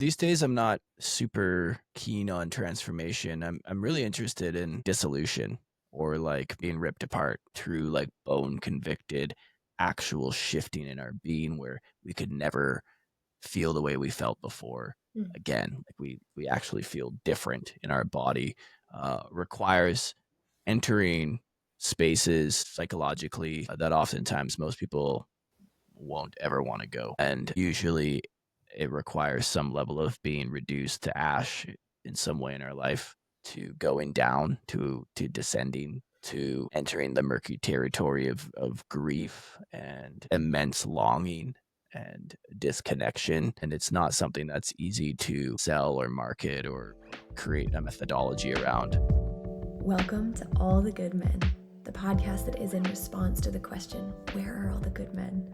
These days, I'm not super keen on transformation. I'm really interested in dissolution or like being ripped apart through like bone convicted actual shifting in our being where we could never feel the way we felt before Mm. again. Like we actually feel different in our body. Requires entering spaces psychologically that oftentimes most people won't ever want to go. And usually it requires some level of being reduced to ash in some way in our life, to going down, to descending, to entering the murky territory of grief and immense longing and disconnection. And it's not something that's easy to sell or market or create a methodology around. Welcome to All the Good Men, the podcast that is in response to the question, where are all the good men?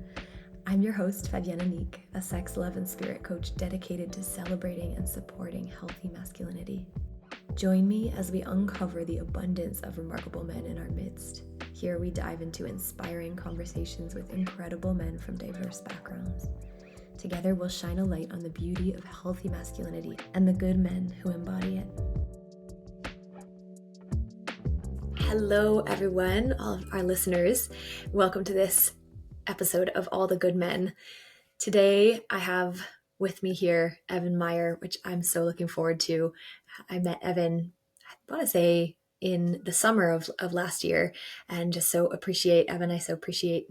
I'm your host, Fabienne Anique, a sex, love, and spirit coach dedicated to celebrating and supporting healthy masculinity. Join me as we uncover the abundance of remarkable men in our midst. Here we dive into inspiring conversations with incredible men from diverse backgrounds. Together we'll shine a light on the beauty of healthy masculinity and the good men who embody it. Hello, everyone, all of our listeners. Welcome to this episode of All the Good Men. Today, I have with me here Evan Meyer, which I'm so looking forward to. I met Evan, I want to say, in the summer of last year, and just so appreciate Evan. I so appreciate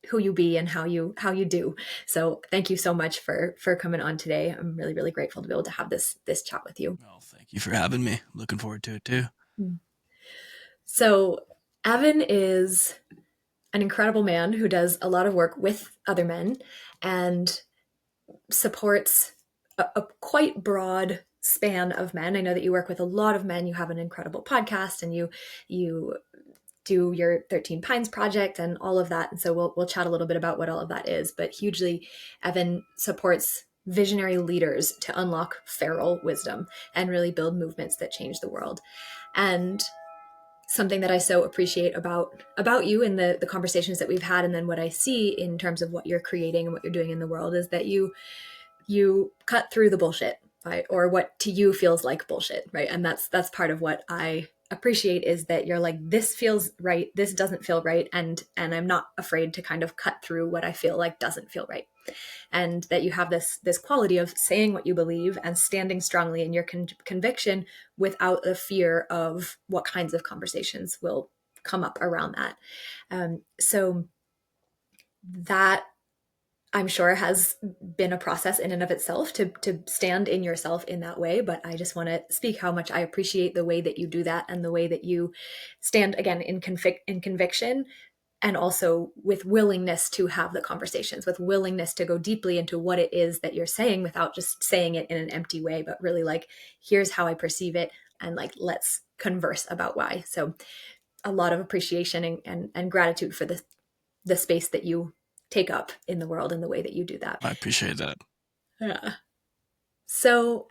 who you be and how you do. So thank you so much for coming on today. I'm really, really grateful to be able to have this chat with you. Well, thank you for having me. Looking forward to it too. So Evan is an incredible man who does a lot of work with other men and supports a quite broad span of men. I know that you work with a lot of men. You have an incredible podcast and you do your 13 Pines project and all of that. And so we'll chat a little bit about what all of that is. But hugely, Evan supports visionary leaders to unlock feral wisdom and really build movements that change the world. And something that I so appreciate about you in the conversations that we've had, and then what I see in terms of what you're creating and what you're doing in the world, is that you cut through the bullshit, right? Or what to you feels like bullshit, right? And that's part of what I appreciate, is that you're like, this feels right, this doesn't feel right, and I'm not afraid to kind of cut through what I feel like doesn't feel right. And that you have this quality of saying what you believe and standing strongly in your conviction without the fear of what kinds of conversations will come up around that. So that, I'm sure, has been a process in and of itself to stand in yourself in that way. But I just want to speak how much I appreciate the way that you do that and the way that you stand, again, in conviction, and also with willingness to have the conversations, with willingness to go deeply into what it is that you're saying without just saying it in an empty way, but really like, here's how I perceive it, and like, let's converse about why. So a lot of appreciation and gratitude for the space that you take up in the world and the way that you do that. I appreciate that. Yeah. So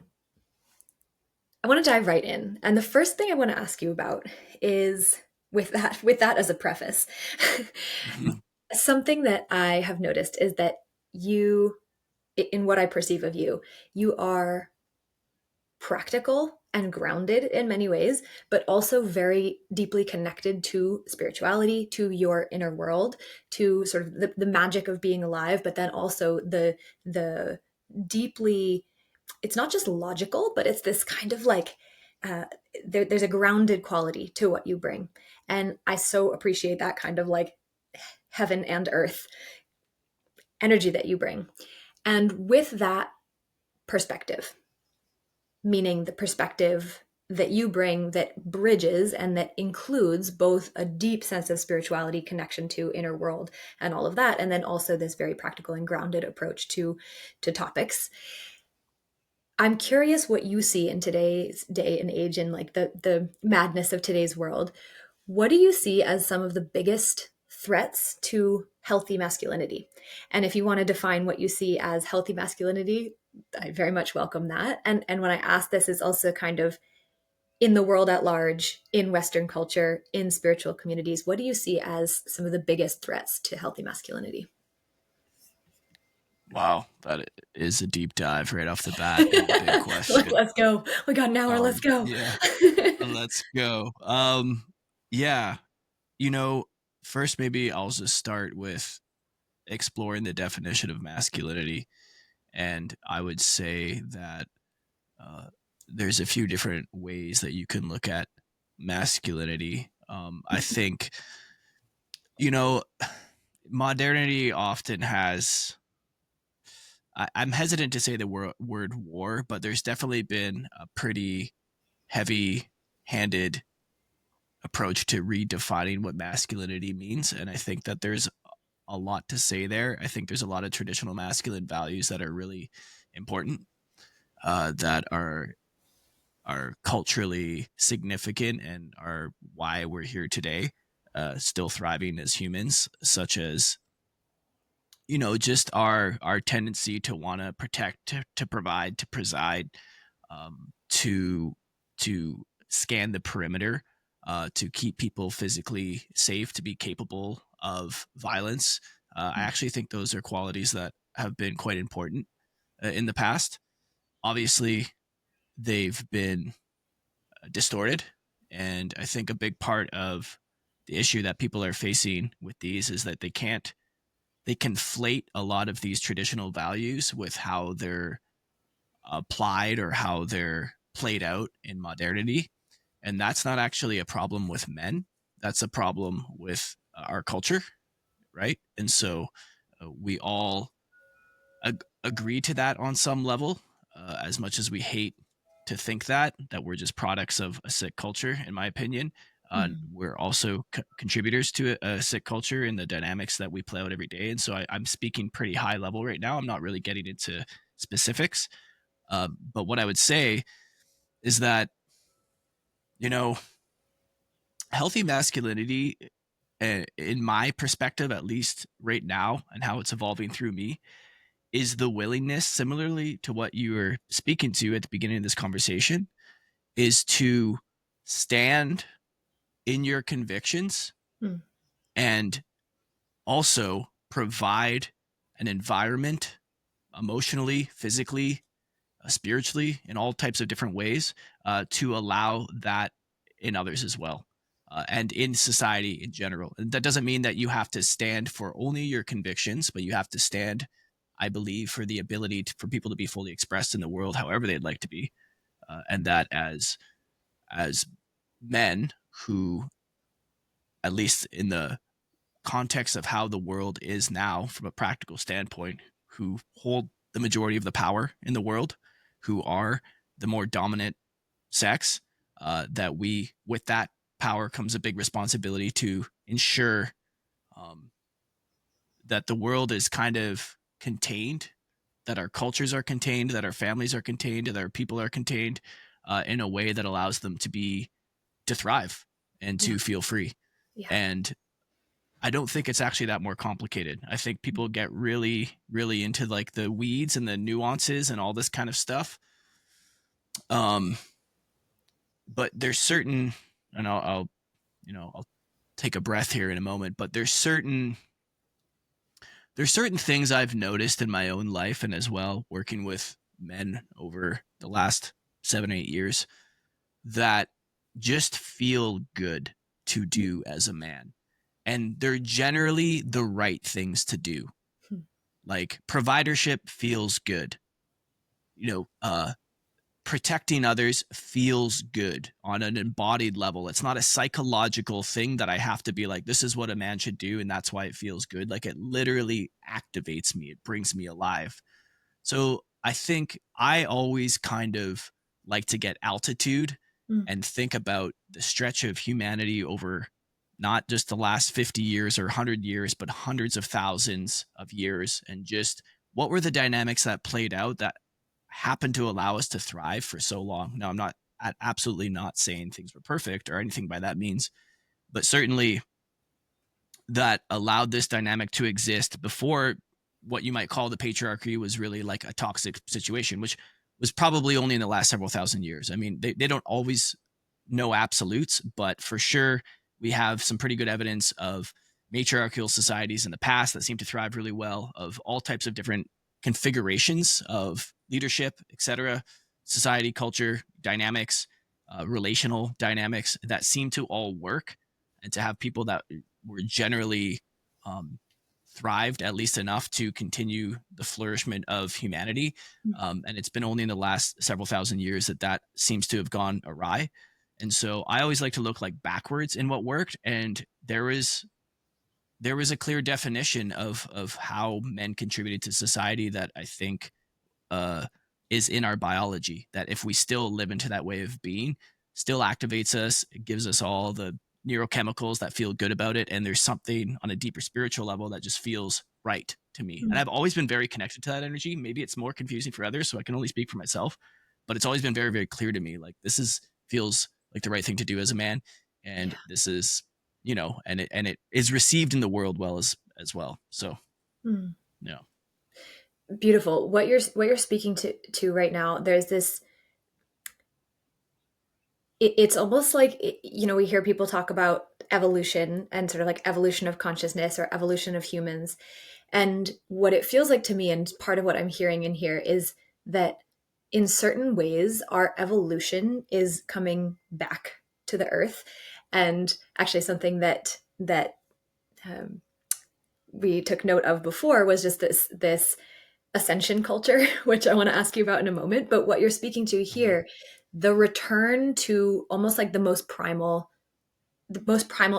I want to dive right in. And the first thing I want to ask you about is, with that as a preface, something that I have noticed is that you, in what I perceive of you, you are practical and grounded in many ways, but also very deeply connected to spirituality, to your inner world, to sort of the magic of being alive, but then also the deeply, it's not just logical, but it's this kind of like, there's a grounded quality to what you bring. And I so appreciate that kind of like heaven and earth energy that you bring. And with that perspective, meaning the perspective that you bring that bridges and that includes both a deep sense of spirituality, connection to inner world and all of that, and then also this very practical and grounded approach to topics. I'm curious what you see in today's day and age, in like the madness of today's world. What do you see as some of the biggest threats to healthy masculinity? And if you want to define what you see as healthy masculinity, I very much welcome that. And when I ask this, is also kind of in the world at large, in Western culture, in spiritual communities, what do you see as some of the biggest threats to healthy masculinity? Wow, that is a deep dive right off the bat and a big question. Let's go. We got an hour. Let's go. Yeah, let's go. Yeah, you know, first maybe I'll just start with exploring the definition of masculinity, and I would say that uh, there's a few different ways that you can look at masculinity. I think, you know, modernity often has. I'm hesitant to say the word war, but there's definitely been a pretty heavy handed approach to redefining what masculinity means. And I think that there's a lot to say there. I think there's a lot of traditional masculine values that are really important, that are culturally significant and are why we're here today, still thriving as humans, such as, just our tendency to want to protect, to provide, to preside, to scan the perimeter, to keep people physically safe, to be capable of violence. I actually think those are qualities that have been quite important in the past. Obviously, they've been distorted, and I think a big part of the issue that people are facing with these is that they conflate a lot of these traditional values with how they're applied or how they're played out in modernity. And that's not actually a problem with men. That's a problem with our culture, right? And so we all agree to that on some level, as much as we hate to think that we're just products of a sick culture, in my opinion. We're also contributors to a sick culture in the dynamics that we play out every day. And so I'm speaking pretty high level right now. I'm not really getting into specifics. But what I would say is that, you know, healthy masculinity, in my perspective, at least right now, and how it's evolving through me, is the willingness, similarly to what you were speaking to at the beginning of this conversation, is to stand in your convictions Mm. and also provide an environment, emotionally, physically, spiritually, in all types of different ways, to allow that in others as well, and in society in general. And that doesn't mean that you have to stand for only your convictions, but you have to stand, I believe, for the ability for people to be fully expressed in the world however they'd like to be, and that as men who, at least in the context of how the world is now from a practical standpoint, who hold the majority of the power in the world, who are the more dominant sex, that we, with that power comes a big responsibility to ensure, um, that the world is kind of contained, that our cultures are contained, that our families are contained, that our people are contained, in a way that allows them to thrive and Yeah. to feel free. Yeah. And I don't think it's actually that more complicated. I think people get really, really into like the weeds and the nuances and all this kind of stuff. Um, but there's certain, and I'll take a breath here in a moment, but there's certain things I've noticed in my own life and as well working with men over the last 7-8 years that just feel good to do as a man. And they're generally the right things to do. Hmm. Like providership feels good. Protecting others feels good on an embodied level. It's not a psychological thing that I have to be like, this is what a man should do. And that's why it feels good. Like it literally activates me, it brings me alive. So I think I always kind of like to get altitude Mm. and think about the stretch of humanity over not just the last 50 years or 100 years, but hundreds of thousands of years. And just what were the dynamics that played out that happened to allow us to thrive for so long? Now, I'm not absolutely not saying things were perfect or anything by that means, but certainly that allowed this dynamic to exist before what you might call the patriarchy was really like a toxic situation, which was probably only in the last several thousand years. I mean, they don't always know absolutes, but for sure, we have some pretty good evidence of matriarchal societies in the past that seem to thrive really well, of all types of different configurations of leadership, etc., society, culture, dynamics, relational dynamics that seem to all work, and to have people that were generally um, thrived at least enough to continue the flourishment of humanity. And it's been only in the last several thousand years that that seems to have gone awry. And so I always like to look like backwards in what worked. And there was a clear definition of how men contributed to society that I think uh, is in our biology. That if we still live into that way of being, still activates us. It gives us all the neurochemicals that feel good about it. And there's something on a deeper spiritual level that just feels right to me. And I've always been very connected to that energy. Maybe it's more confusing for others, so I can only speak for myself. But it's always been very, very clear to me. Like this is feels like the right thing to do as a man, and Yeah. this is, and it is received in the world well as well. So Mm. no. Beautiful. What you're speaking to right now, there's this it's almost like we hear people talk about evolution and sort of like evolution of consciousness or evolution of humans. And what it feels like to me, and part of what I'm hearing in here, is that in certain ways our evolution is coming back to the earth. And actually something that um, we took note of before was just this ascension culture, which I want to ask you about in a moment. But what you're speaking to Mhm. here, the return to almost like the most primal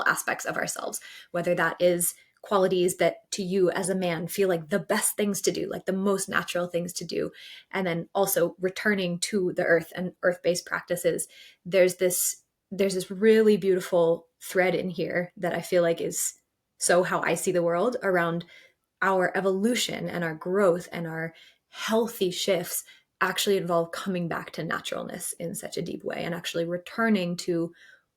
aspects of ourselves, whether that is qualities that to you as a man feel like the best things to do, like the most natural things to do, and then also returning to the earth and earth-based practices. There's this really beautiful thread in here that I feel like is so how I see the world around our evolution and our growth and our healthy shifts actually involve coming back to naturalness in such a deep way and actually returning to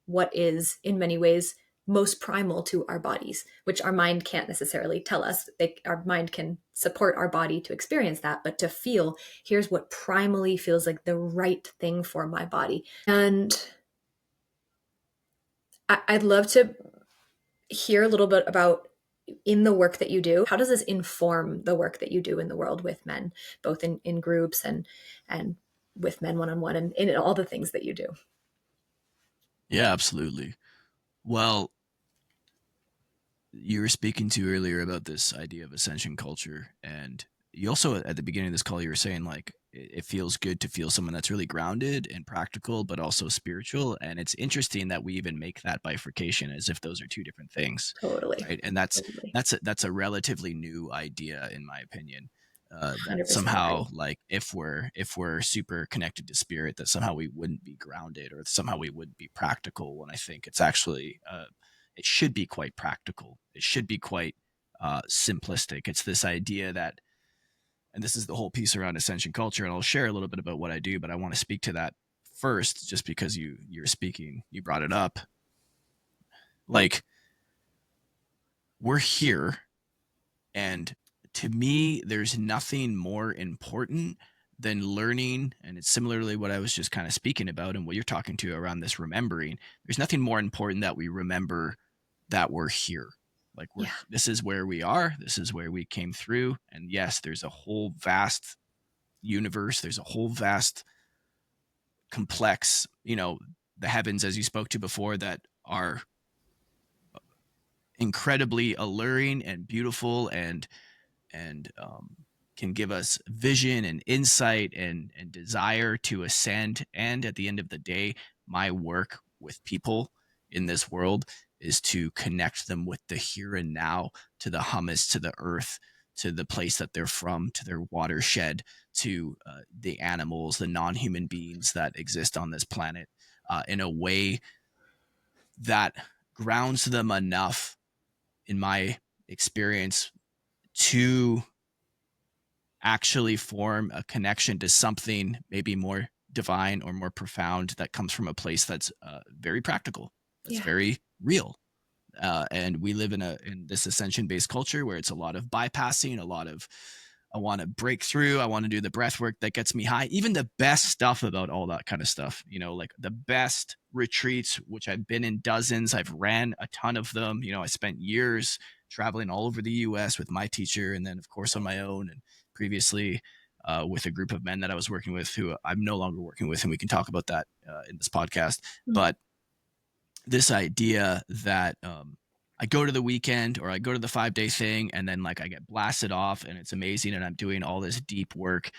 what is in many ways most primal to our bodies, which our mind can't necessarily tell us. Our mind can support our body to experience that, but to feel, here's what primally feels like the right thing for my body. And I'd love to hear a little bit about in the work that you do. How does this inform the work that you do in the world with men, both in groups and with men one-on-one and in all the things that you do? Yeah, absolutely. Well, you were speaking to earlier about this idea of ascension culture, and you also at the beginning of this call you were saying like it feels good to feel someone that's really grounded and practical but also spiritual, and it's interesting that we even make that bifurcation as if those are two different things, Totally. right? And that's Totally. that's a, that's a relatively new idea in my opinion. That 100% somehow agree. like if we're super connected to spirit, that somehow we wouldn't be grounded or somehow we wouldn't be practical, when I think it's actually it should be quite practical. It should be quite simplistic. It's this idea that, and this is the whole piece around ascension culture. And I'll share a little bit about what I do, but I want to speak to that first, just because you're speaking, you brought it up. Like we're here, and to me, there's nothing more important than learning. And it's similarly what I was just kind of speaking about, and what you're talking to around this remembering. There's nothing more important that we remember that we're here. Like Yeah. this is where we are. This is where we came through. And yes, there's a whole vast universe. There's a whole vast complex, the heavens, as you spoke to before, that are incredibly alluring and beautiful, and can give us vision and insight and desire to ascend. And at the end of the day, my work with people in this world is to connect them with the here and now, to the hummus, to the earth, to the place that they're from, to their watershed, to the animals, the non-human beings that exist on this planet, in a way that grounds them enough, in my experience, to actually form a connection to something maybe more divine or more profound, that comes from a place that's very practical, that's Yeah. very real. And we live in this ascension based culture where it's a lot of bypassing, a lot of, I want to break through, I want to do the breath work that gets me high. Even the best stuff about all that kind of stuff, like the best retreats, which I've been in dozens, I've ran a ton of them. I spent years traveling all over the US with my teacher, and then of course on my own, and previously with a group of men that I was working with who I'm no longer working with, and we can talk about that in this podcast. Mm. But this idea that I go to the weekend or I go to the 5-day thing and then like I get blasted off and it's amazing and I'm doing all this deep work,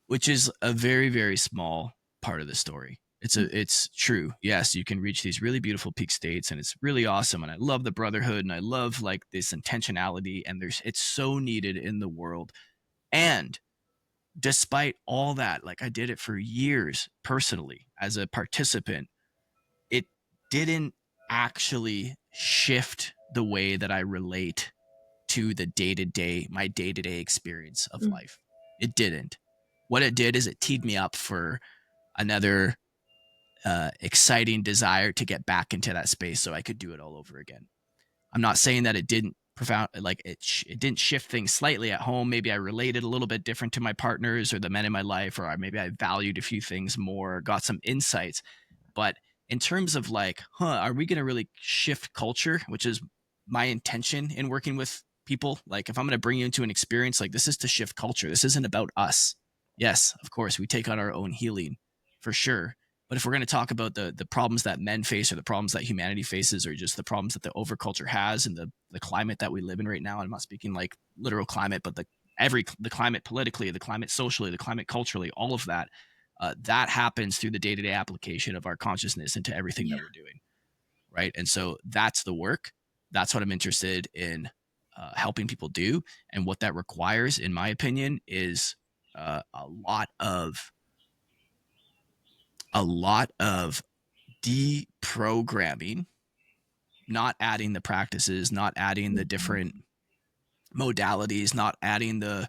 which is a very, very small part of the story. It's true. Yes, you can reach these really beautiful peak states and it's really awesome. And I love the brotherhood and I love like this intentionality and it's so needed in the world. And despite all that, like I did it for years personally as a participant, it didn't actually shift the way that I relate to the my day-to-day experience of Mm. life. It didn't. What it did is it teed me up for another exciting desire to get back into that space so I could do it all over again. I'm not saying that it didn't profound, like it didn't shift things slightly at home. Maybe I related a little bit different to my partners or the men in my life, or maybe I valued a few things more, got some insights. But in terms of like, are we going to really shift culture, which is my intention in working with people? Like, if I'm going to bring you into an experience, like this is to shift culture. This isn't about us. Yes, of course, we take on our own healing for sure. But if we're going to talk about the problems that men face or the problems that humanity faces or just the problems that the overculture has and the climate that we live in right now, and I'm not speaking like literal climate, but the climate politically, the climate socially, the climate culturally, all of that, that happens through the day-to-day application of our consciousness into everything that Yeah. we're doing, right? And so that's the work. That's what I'm interested in helping people do. And what that requires, in my opinion, is a lot of deprogramming, not adding the practices, not adding the Mhm. different modalities, not adding the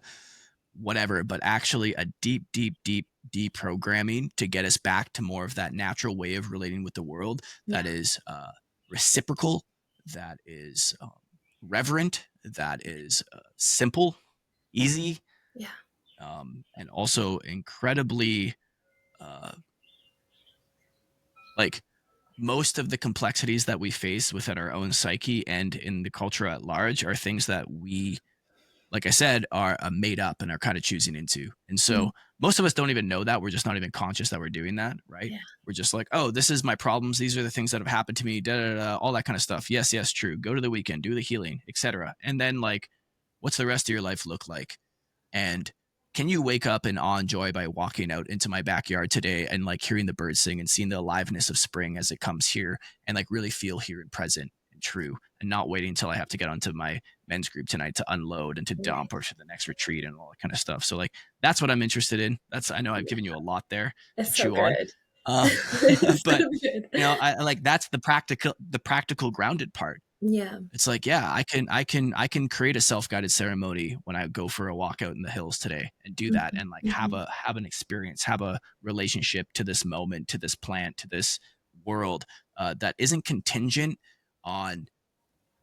whatever, but actually a deep deprogramming to get us back to more of that natural way of relating with the world that Yeah. is reciprocal, that is reverent, that is simple, easy, Yeah. and also incredibly uh, like most of the complexities that we face within our own psyche and in the culture at large are things that we, like I said, are made up and are kind of choosing into. And Mm. so most of us don't even know that. We're just not even conscious that we're doing that, right? Yeah. We're just like, oh, this is my problems. These are the things that have happened to me, da, da, da, all that kind of stuff. Yes, yes, true. Go to the weekend, do the healing, etc. And then like, what's the rest of your life look like? And can you wake up in awe and joy by walking out into my backyard today and like hearing the birds sing and seeing the aliveness of spring as it comes here and like really feel here and present and true and not waiting until I have to get onto my men's group tonight to unload and to Right. dump or to the next retreat and all that kind of stuff. So like that's what I'm interested in. I know I've Yeah. given you a lot there to It's so chew on. good. Uh, It's so but good. I like that's the practical grounded part. Yeah. It's like, yeah, I can create a self-guided ceremony when I go for a walk out in the hills today and do that Mhm. and like Mhm. have an experience, have a relationship to this moment, to this plant, to this world that isn't contingent on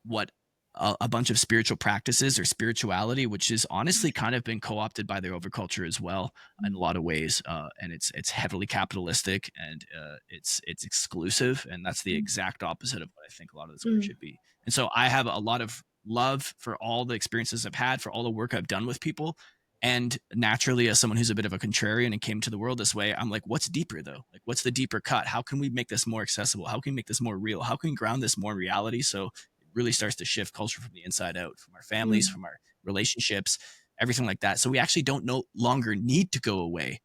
what a bunch of spiritual practices or spirituality, which is honestly kind of been co-opted by the overculture as well in a Mm. lot of ways, and it's heavily capitalistic and it's exclusive, and that's the Mm. exact opposite of what I think a lot of this work Mm. should be. And so I have a lot of love for all the experiences I've had, for all the work I've done with people. And naturally, as someone who's a bit of a contrarian and came to the world this way, I'm like, what's deeper though? Like, what's the deeper cut? How can we make this more accessible? How can we make this more real? How can we ground this more in reality? So really starts to shift culture from the inside out, from our families, Mm. from our relationships, everything like that. So we actually don't no longer need to go away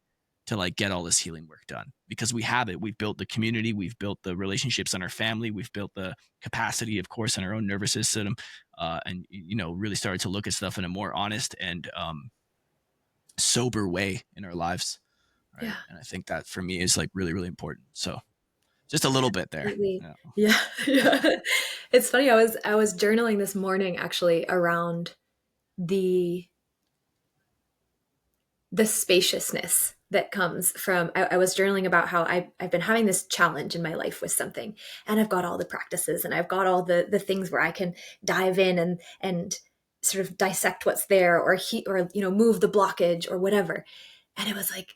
to like get all this healing work done because we have it. We've built the community, we've built the relationships in our family, we've built the capacity, of course, in our own nervous system, and really started to look at stuff in a more honest and sober way in our lives, right? Yeah. And I think that for me is like really, really important. So just a little bit there. Absolutely. Yeah. Yeah. Yeah. It's funny. I was journaling this morning actually around the the spaciousness that comes from I was journaling about how I've been having this challenge in my life with something, and I've got all the practices and I've got all the things where I can dive in and sort of dissect what's there or move the blockage or whatever. And it was like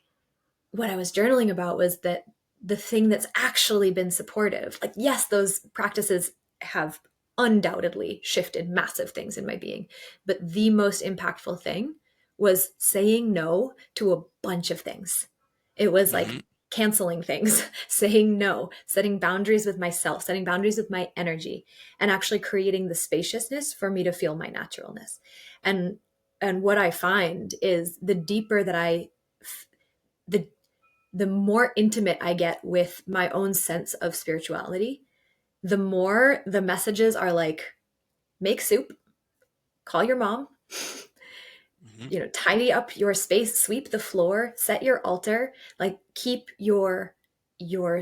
what I was journaling about was that the thing that's actually been supportive, like yes, those practices have undoubtedly shifted massive things in my being, but the most impactful thing was saying no to a bunch of things. It was like Hmm. canceling things, saying no, setting boundaries with myself, setting boundaries with my energy, and actually creating the spaciousness for me to feel my naturalness. And and what I find is the deeper that the the more intimate I get with my own sense of spirituality, the more the messages are like, make soup, call your mom, Hmm. tidy up your space, sweep the floor, set your altar, like keep your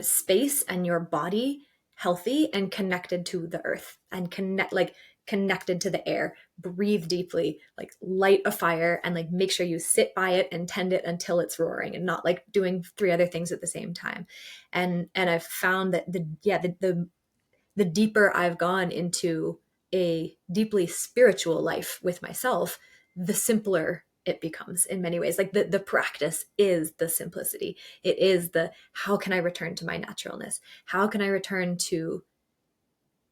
space and your body healthy and connected to the earth and connected to the air. Breathe deeply, like light a fire and like make sure you sit by it and tend it until it's roaring and not like doing three other things at the same time. And I've found that the deeper I've gone into a deeply spiritual life with myself, the simpler it becomes in many ways. Like the practice is the simplicity. It is the how can I return to my naturalness? How can I return to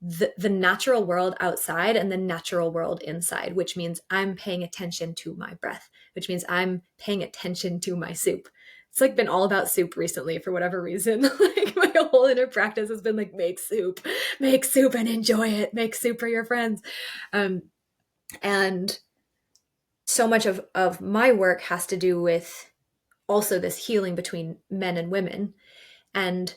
the natural world outside and the natural world inside, which means I'm paying attention to my breath, which means I'm paying attention to my soup. It's like been all about soup recently for whatever reason. Like my whole inner practice has been like make soup and enjoy it, make soup for your friends. Um, and so much of my work has to do with also this healing between men and women and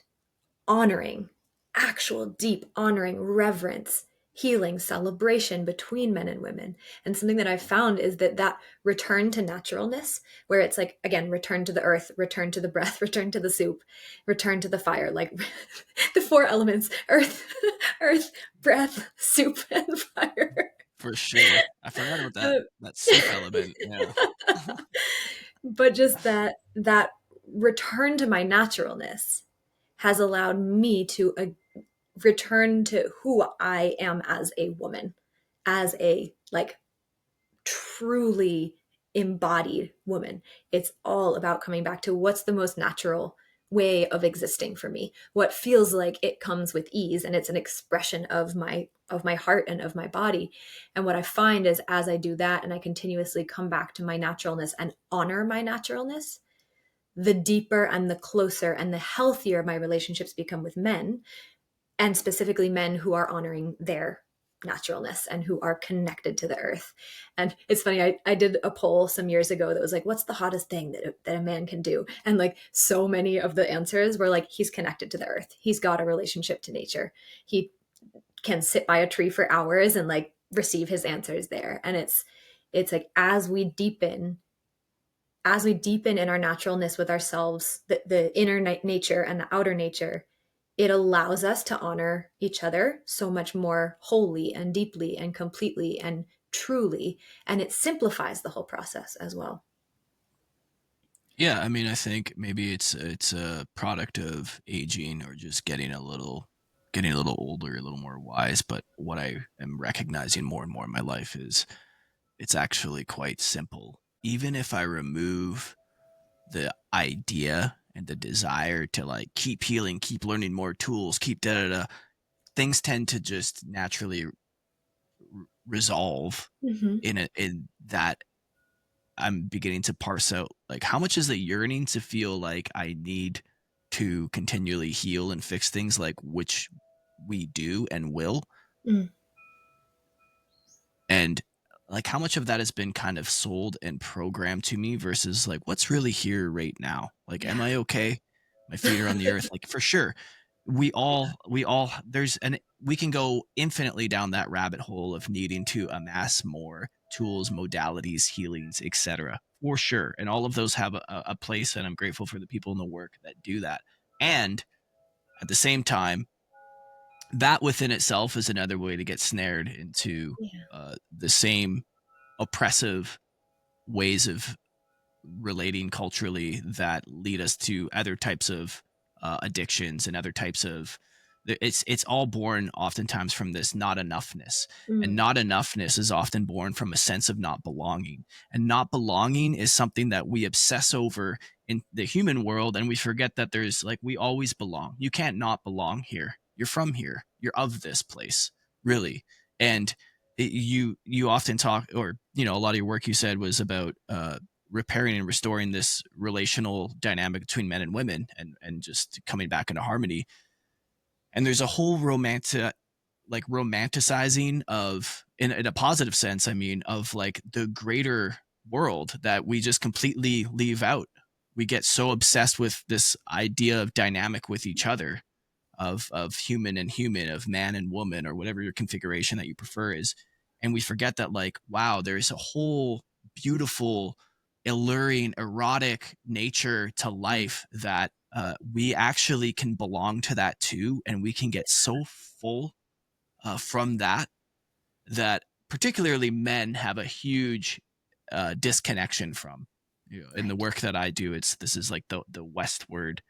honoring, actual deep honoring, reverence, healing, celebration between men and women. And something that I've found is that return to naturalness, where it's like, again, return to the earth, return to the breath, return to the soup, return to the fire, like the four elements: earth, earth, breath, soup, and fire. For sure. I forgot about that Uh, that soup element. Yeah. but just that return to my naturalness has allowed me to return to who I am as a woman, as a like truly embodied woman. It's all about coming back to what's the most natural way of existing for me, what feels like it comes with ease, and it's an expression of my heart and of my body. And what I find is as I do that and I continuously come back to my naturalness and honor my naturalness, the deeper and the closer and the healthier my relationships become with men, and specifically men who are honoring their naturalness and who are connected to the earth. And it's funny, I did a poll some years ago that was like, what's the hottest thing that a man can do? And like so many of the answers were like, he's connected to the earth. He's got a relationship to nature. He can sit by a tree for hours and like receive his answers there. And it's like as we deepen in our naturalness with ourselves, the inner nature and the outer nature, it allows us to honor each other so much more wholly and deeply and completely and truly. And it simplifies the whole process as well. Yeah, I mean, I think maybe it's a product of aging or just getting a little older, a little more wise. But what I am recognizing more and more in my life is it's actually quite simple. Even if I remove the idea and the desire to like keep healing, keep learning more tools, keep da da da, things tend to just naturally resolve Mm-hmm. in that I'm beginning to parse out like how much is the yearning to feel like I need to continually heal and fix things, like which we do and will, Mm. and like how much of that has been kind of sold and programmed to me versus like what's really here right now. Like, am Yeah. I okay? My feet are on the earth. Like for sure, we all there's and we can go infinitely down that rabbit hole of needing to amass more tools, modalities, healings, etc. For sure, and all of those have a place, and I'm grateful for the people in the work that do that. And at the same time, that within itself is another way to get snared into Yeah. the same oppressive ways of relating culturally that lead us to other types of addictions and other types of it's all born oftentimes from this not enoughness, and Mm. not enoughness is often born from a sense of not belonging, and not belonging is something that we obsess over in the human world, and we forget that there's like we always belong. You can't not belong here. You're from here, you're of this place, really. And you often talk, or a lot of your work you said was about repairing and restoring this relational dynamic between men and women, and just coming back into harmony. And there's a whole romanticizing of, in a positive sense, I mean, of like the greater world that we just completely leave out. We get so obsessed with this idea of dynamic with each other, of human and human, of man and woman, or whatever your configuration that you prefer is. And we forget that, like, wow, there's a whole beautiful, alluring, erotic nature to life that we actually can belong to that too. And we can get so full from that, that particularly men have a huge disconnection from. In the Right. work that I do, this is like the westward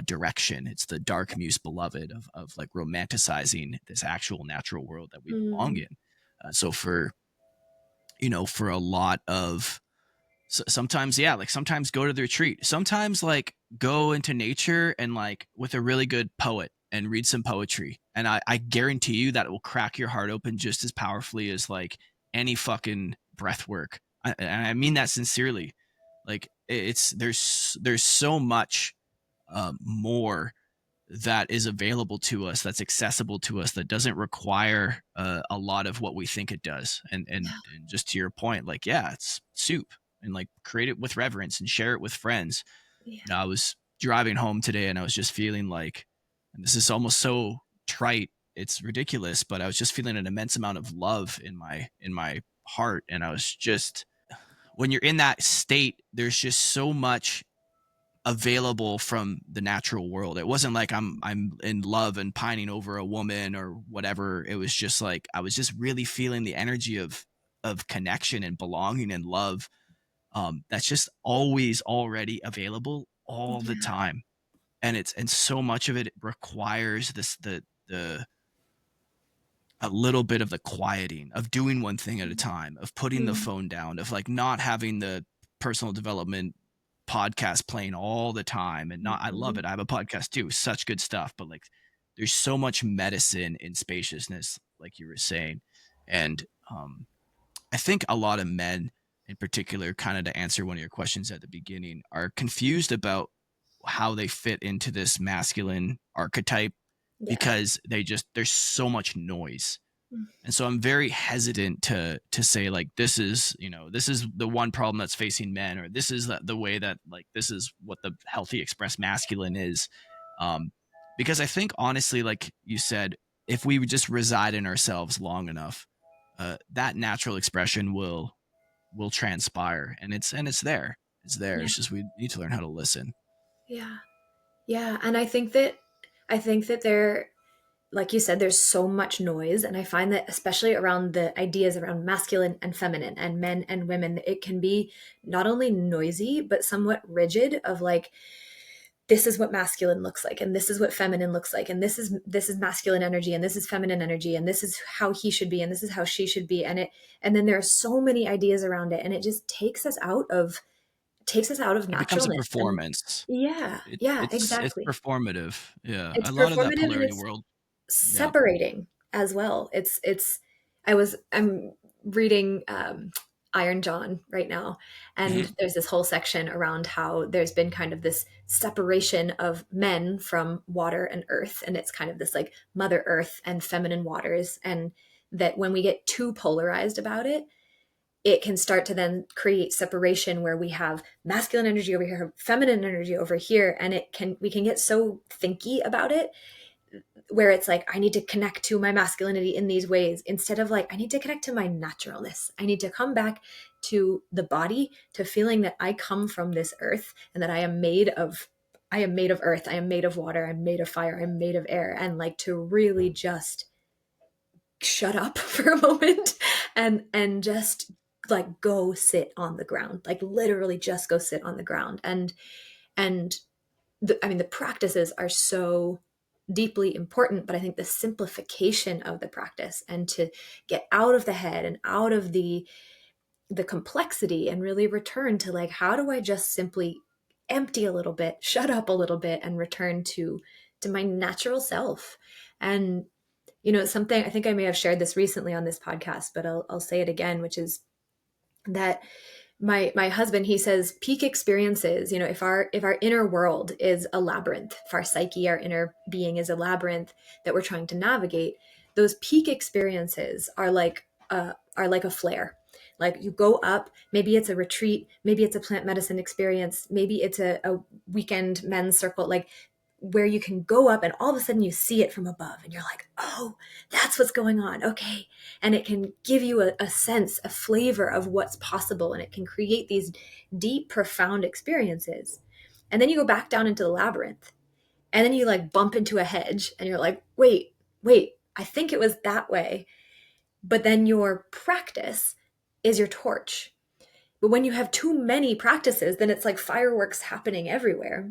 direction. It's the dark muse beloved of like romanticizing this actual natural world that we belong Mm, in. So for a lot of, sometimes, yeah, like sometimes go to the retreat, sometimes like go into nature and like with a really good poet and read some poetry, and I guarantee you that it will crack your heart open just as powerfully as like any fucking breath work. And I mean that sincerely. Like it's there's so much more that is available to us, that's accessible to us, that doesn't require a lot of what we think it does. And just to your point, like, yeah, it's soup, and like create it with reverence and share it with friends. yeah. I was driving home today and I was just feeling like, and this is almost so trite, it's ridiculous, but I was just feeling an immense amount of love in my heart. And I was just, when you're in that state, there's just so much available from the natural world. It wasn't like I'm in love and pining over a woman or whatever. It was just like I was just really feeling the energy of connection and belonging and love. That's just always already available all the Yeah. time. And so much of it requires the a little bit of the quieting, of doing one thing at a time, of putting the Mm, phone down, of like not having the personal development podcast playing all the time. And not, I love mhm. it. I have a podcast too, such good stuff, but like there's so much medicine in spaciousness, like you were saying. And I think a lot of men in particular, kind of to answer one of your questions at the beginning, are confused about how they fit into this masculine archetype, Yeah. because there's so much noise. Mm, And so I'm very hesitant to say like, this is the one problem that's facing men, or this is the way that, like, this is what the healthy expressed masculine is. um because I think honestly, like you said, if we would just reside in ourselves long enough, that natural expression will transpire, and it's there. It's there. yeah. It's just we need to learn how to listen. Yeah. Yeah. And I think that there, like you said, there's so much noise. And I find that especially around the ideas around masculine and feminine and men and women, it can be not only noisy, but somewhat rigid of like, this is what masculine looks like, and this is what feminine looks like, and this is masculine energy, and this is feminine energy, and this is how he should be, and this is how she should be. And then there are so many ideas around it, and it just takes us out of It becomes a naturalness. And performance. yeah, yeah, It's exactly. performative. Yeah, It's a lot of that performative, and polarity it's world. Yeah. separating as well. I'm reading Iron John right now, Hmm. and there's this whole section around how there's been kind of this separation of men from water and earth, and it's kind of this like Mother Earth and feminine waters, and that when we get too polarized about it, it can start to then create separation where we have masculine energy over here, feminine energy over here, and we can get so thinky about it, where it's like I need to connect to my masculinity in these ways instead of like I need to connect to my naturalness. I need to come back to the body, to feeling that I come from this earth and that I am made of earth, I am made of water, I'm made of fire, I'm made of air, and like to really just shut up for a moment and just like go sit on the ground, like literally just go sit on the ground. And the practices are so deeply important, but I think the simplification of the practice and to get out of the head and out of the complexity and really return to like, how do I just simply empty a little bit, shut up a little bit, and return to my natural self. And Something I think I may have shared this recently on this podcast, but I'll say it again, which is that my husband, he says peak experiences, if our inner world is a labyrinth, if our psyche, our inner being is a labyrinth that we're trying to navigate, those peak experiences are like a flare. Like you go up, maybe it's a retreat, maybe it's a plant medicine experience, maybe it's a weekend men's circle, like where you can go up and all of a sudden you see it from above and you're like, oh, that's what's going on. Okay. And it can give you a sense, a flavor of what's possible. And it can create these deep, profound experiences. And then you go back down into the labyrinth and then you like bump into a hedge and you're like, wait, I think it was that way. But then your practice is your torch. But when you have too many practices, then it's like fireworks happening everywhere.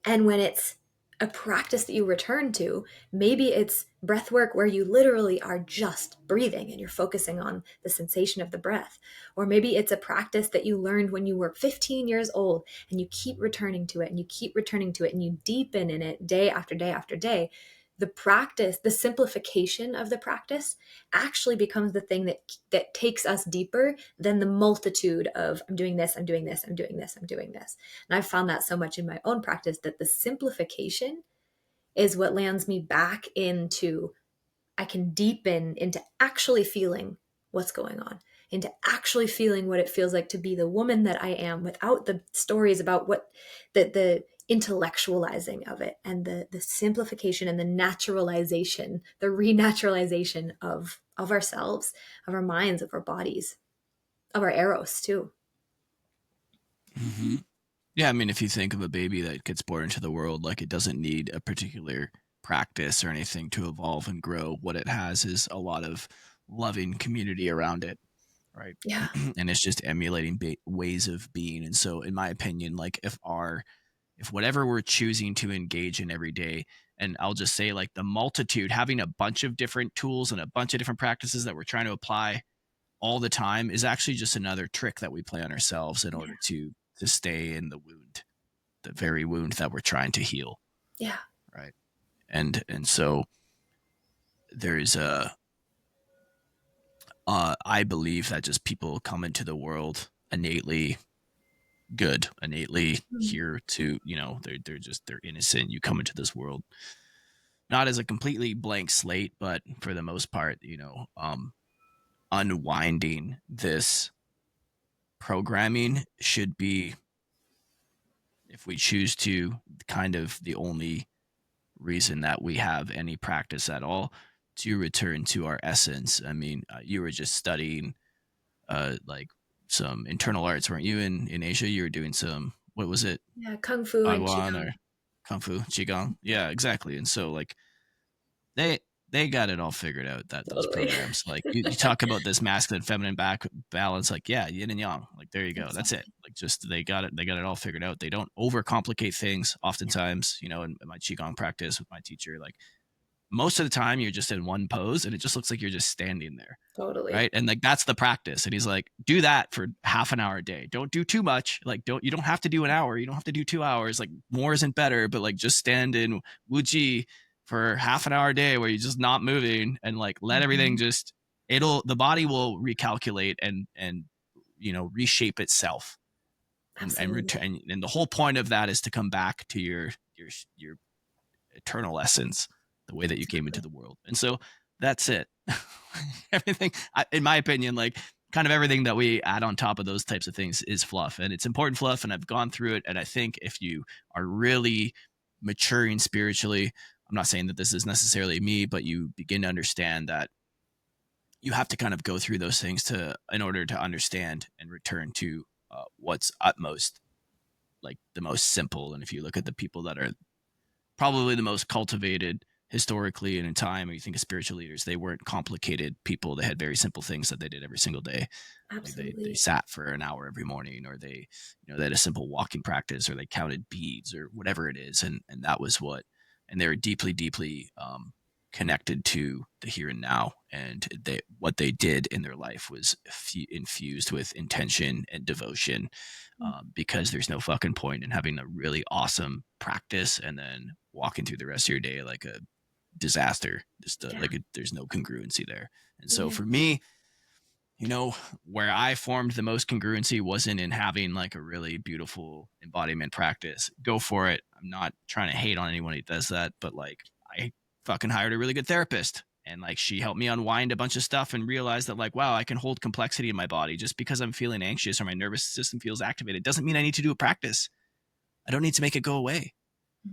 And when it's a practice that you return to, maybe it's breath work where you literally are just breathing and you're focusing on the sensation of the breath. Or maybe it's a practice that you learned when you were 15 years old and you keep returning to it and you keep returning to it and you deepen in it day after day after day. The practice, the simplification of the practice actually becomes the thing that takes us deeper than the multitude of I'm doing this, I'm doing this, I'm doing this, I'm doing this. And I've found that so much in my own practice that the simplification is what lands me back into, I can deepen into actually feeling what's going on, into actually feeling what it feels like to be the woman that I am without the stories about what the intellectualizing of it and the simplification and the naturalization, the renaturalization of ourselves, of our minds, of our bodies, of our eros too. Mm-hmm. Yeah, I mean, if you think of a baby that gets born into the world, like it doesn't need a particular practice or anything to evolve and grow. What it has is a lot of loving community around it, right? Yeah. And it's just emulating ways of being. And so, in my opinion, like if whatever we're choosing to engage in every day, and I'll just say like the multitude, having a bunch of different tools and a bunch of different practices that we're trying to apply all the time is actually just another trick that we play on ourselves in order to stay in the wound, the very wound that we're trying to heal, Yeah. right? And so there's I believe that just people come into the world innately good, innately Mm. here to, they're innocent. You come into this world not as a completely blank slate, but for the most part, unwinding this programming should be, if we choose to, kind of the only reason that we have any practice at all, to return to our essence. I mean, you were just studying like some internal arts, weren't you? In Asia, you were doing some, what was it, Yeah. Kung Fu and Bagwan Qigong. or Kung Fu, Qigong? Yeah, exactly. And so like they they got it all figured out, that those Totally. programs. Like you talk about this masculine feminine back balance, like yeah, yin and yang, like there you go, that's it. Exactly. Like just they got it all figured out. They don't overcomplicate things Yeah. oftentimes, in my qigong practice with my teacher, like most of the time you're just in one pose and it just looks like you're just standing there, Totally. right? And like that's the practice. And he's like, do that for half an hour a day. Don't do too much. Like you don't have to do an hour. You don't have to do 2 hours. Like more isn't better, but like just stand in Wuji for half an hour a day where you're just not moving and like let everything Mhm. just, the body will recalculate and reshape itself and Absolutely. return. And the whole point of that is to come back to your eternal essence, the way that you came into Exactly. the world. And so that's it. Everything, in my opinion, like kind of everything that we add on top of those types of things is fluff, and it's important fluff. And I've gone through it. And I think if you are really maturing spiritually, I'm not saying that this is necessarily me, but you begin to understand that you have to kind of go through those things in order to understand and return to what's utmost, like the most simple. And if you look at the people that are probably the most cultivated historically and in time, when you think of spiritual leaders, they weren't complicated people. They had very simple things that they did every single day. Like they Absolutely. sat for an hour every morning, or they had a simple walking practice, or they counted beads, or whatever it is. And that was what, and they were deeply, deeply connected to the here and now. And what they did in their life was infused with intention and devotion, because there's no fucking point in having a really awesome practice and then walking through the rest of your day like a disaster. Just Yeah. like there's no congruency there. And so Yeah. for me, you know, where I formed the most congruency wasn't in having like a really beautiful embodiment practice. Go for it. I'm not trying to hate on anyone who does that, but like I fucking hired a really good therapist, and like she helped me unwind a bunch of stuff and realize that like, wow, I can hold complexity in my body. Just because I'm feeling anxious or my nervous system feels activated doesn't mean I need to do a practice. I don't need to make it go away.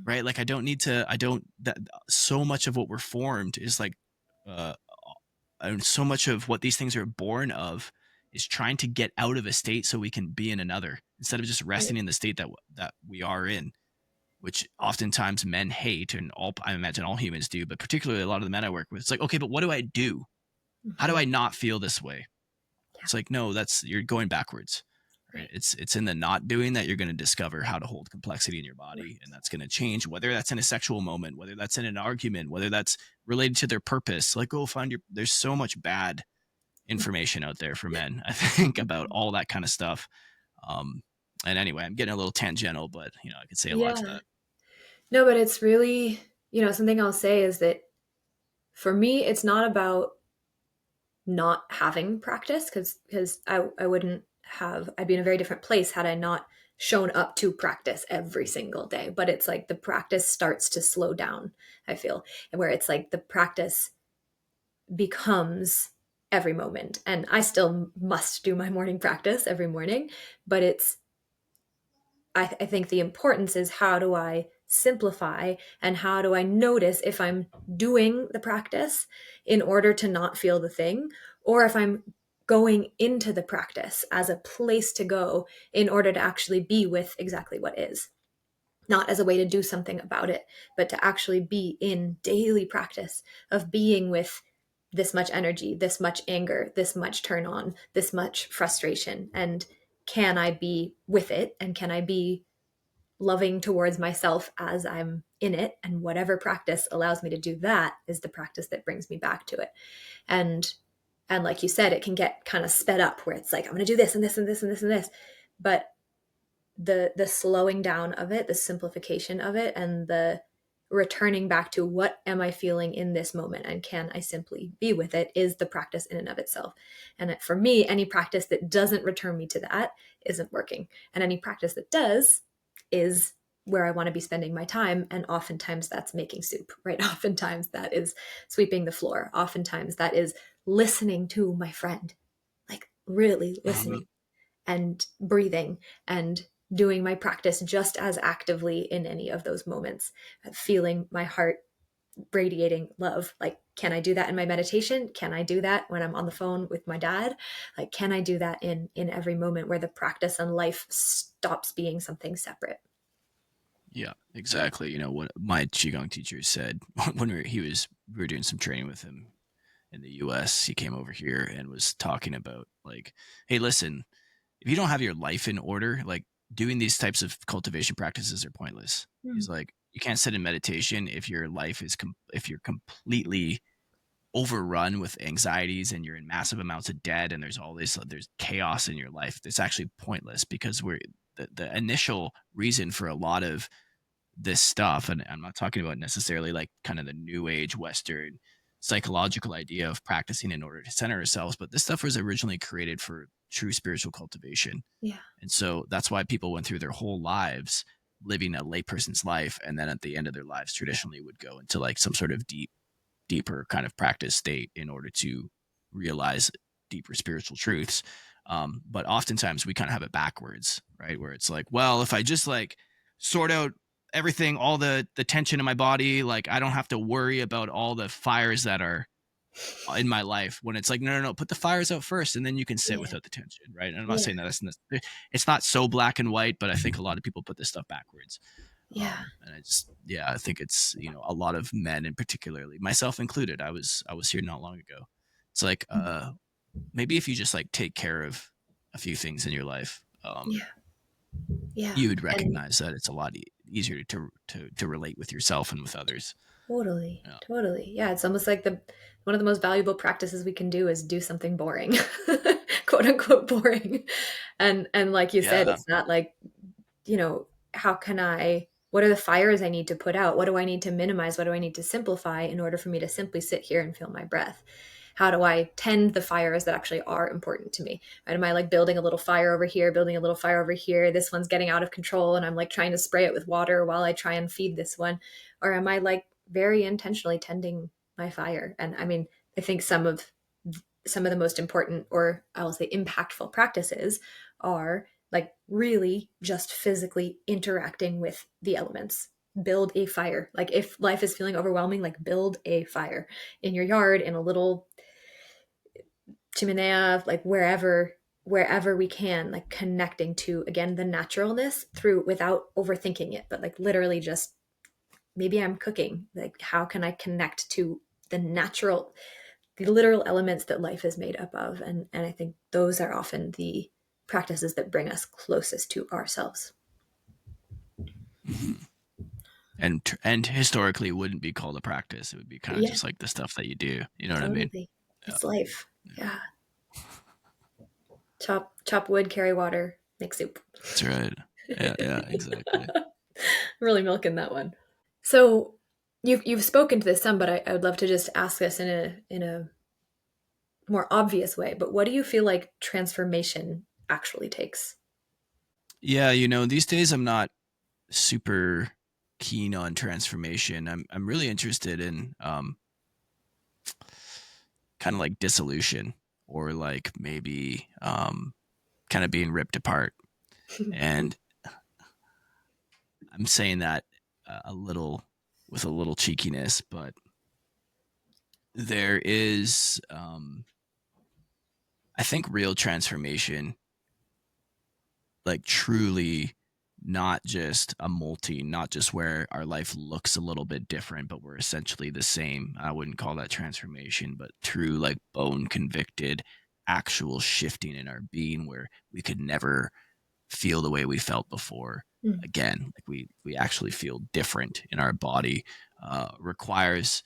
Right. Like I don't need to, I don't, that so much of what we're formed is like, uh, and so much of what these things are born of is trying to get out of a state so we can be in another, instead of just Right. resting in the state that we are in, which oftentimes men hate, and all, I imagine all humans do, but particularly a lot of the men I work with, it's like, okay, but what do I do? How do Mm-hmm. I not feel this way? Yeah. It's like, no, that's, you're going backwards. Right? Right. It's in the not doing that you're going to discover how to hold complexity in your body, and Right. that's going to change, whether that's in a sexual moment, whether that's in an argument, whether that's related to their purpose. Like, go find your, there's so much bad information out there for men, I think, about all that kind of stuff. Um, and anyway, I'm getting a little tangential, but you know, I could say a lot to Yeah. that. No, but it's really, something I'll say is that for me, it's not about not having practice because I wouldn't have, I'd be in a very different place had I not shown up to practice every single day. But it's like the practice starts to slow down, I feel, and where it's like the practice becomes every moment. And I still must do my morning practice every morning, but I think the importance is how do I simplify and how do I notice if I'm doing the practice in order to not feel the thing, or if I'm going into the practice as a place to go in order to actually be with exactly what is, not as a way to do something about it, but to actually be in daily practice of being with this much energy, this much anger, this much turn on, this much frustration. And can I be with it? And can I be loving towards myself as I'm in it? And whatever practice allows me to do that is the practice that brings me back to it. And like you said, it can get kind of sped up where it's like, I'm going to do this and this and this and this and this. But the slowing down of it, the simplification of it, and the returning back to what am I feeling in this moment and can I simply be with it is the practice in and of itself. And for me, any practice that doesn't return me to that isn't working. And any practice that does is where I want to be spending my time. And oftentimes that's making soup, right? Oftentimes that is sweeping the floor. Oftentimes that is listening to my friend, like really Uh-huh. listening and breathing and doing my practice just as actively in any of those moments, feeling my heart radiating love. Like, can I do that in my meditation? Can I do that when I'm on the phone with my dad? Like, can I do that in every moment where the practice and life stops being something separate? Yeah, exactly. You know what my qigong teacher said when we were doing some training with him in the U.S. He came over here and was talking about like, hey, listen, if you don't have your life in order, like doing these types of cultivation practices are pointless. Mm. He's like, you can't sit in meditation if your life is if you're completely overrun with anxieties and you're in massive amounts of debt and there's all this, there's chaos in your life. It's actually pointless, because we're the initial reason for a lot of this stuff, and I'm not talking about necessarily like kind of the new age Western psychological idea of practicing in order to center ourselves, but this stuff was originally created for true spiritual cultivation. Yeah. And so that's why people went through their whole lives living a layperson's life, and then at the end of their lives traditionally would go into like some sort of deeper kind of practice state in order to realize deeper spiritual truths. But oftentimes we kind of have it backwards, right? Where it's like, well, if I just like sort out everything, all the tension in my body, like I don't have to worry about all the fires that are in my life. When it's like, no, no, no, put the fires out first, and then you can sit Yeah. without the tension, right? And I'm not Yeah. saying that it's not so black and white, but I think a lot of people put this stuff backwards. Yeah. And I just, yeah, I think it's, you know, a lot of men, and particularly myself included. I was here not long ago. It's like, maybe if you just like take care of a few things in your life, Yeah. Yeah. you would And recognize that it's a lot easier to relate with yourself and with others. totally, Yeah. totally. Yeah, it's almost like the one of the most valuable practices we can do is do something boring, quote unquote boring. And like you said, Yeah. it's not like, how can I what are the fires I need to put out? What do I need to minimize? What do I need to simplify in order for me to simply sit here and feel my breath? How do I tend the fires that actually are important to me? Right? Am I like building a little fire over here, building a little fire over here? This one's getting out of control and I'm like trying to spray it with water while I try and feed this one. Or am I like very intentionally tending my fire? And I mean, I think some of the most important, or I will say impactful practices are like really just physically interacting with the elements. Build a fire. Like if life is feeling overwhelming, like build a fire in your yard, in a little chimenea, like wherever we can, like connecting to again the naturalness through without overthinking it, but like literally just maybe I'm cooking. Like how can I connect to the natural, the literal elements that life is made up of? And I think those are often the practices that bring us closest to ourselves. Mhm. And historically it wouldn't be called a practice. It would be kind of Yeah, just like the stuff that you do. You know what I mean? totally. Yeah. It's life. Yeah. Yeah. Chop wood, carry water, make soup. That's right. Yeah, yeah, exactly. Really milking that one. So you've spoken to this some, but I would love to just ask this in a more obvious way. But what do you feel like transformation actually takes? Yeah, these days I'm not super keen on transformation. I'm really interested in kind of like dissolution, or like maybe kind of being ripped apart. And I'm saying that a little with a little cheekiness, but there is I think real transformation, like truly not just a not just where our life looks a little bit different, but we're essentially the same. I wouldn't call that transformation, but true, like bone convicted, actual shifting in our being where we could never feel the way we felt before Mm, again. Like we actually feel different in our body. Requires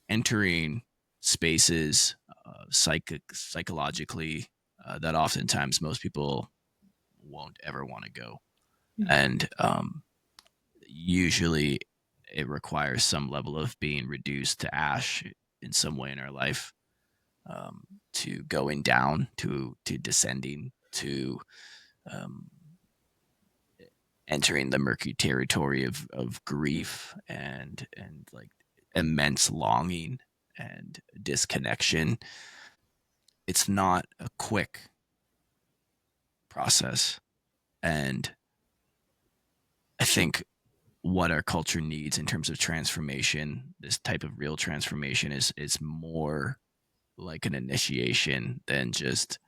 entering spaces psychologically that oftentimes most people won't ever want to go. mm, And usually it requires some level of being reduced to ash in some way in our life, um, to going down, to descending, to um, entering the murky territory of grief and like immense longing and disconnection. It's not a quick process. And I think what our culture needs in terms of transformation, this type of real transformation, is more like an initiation than just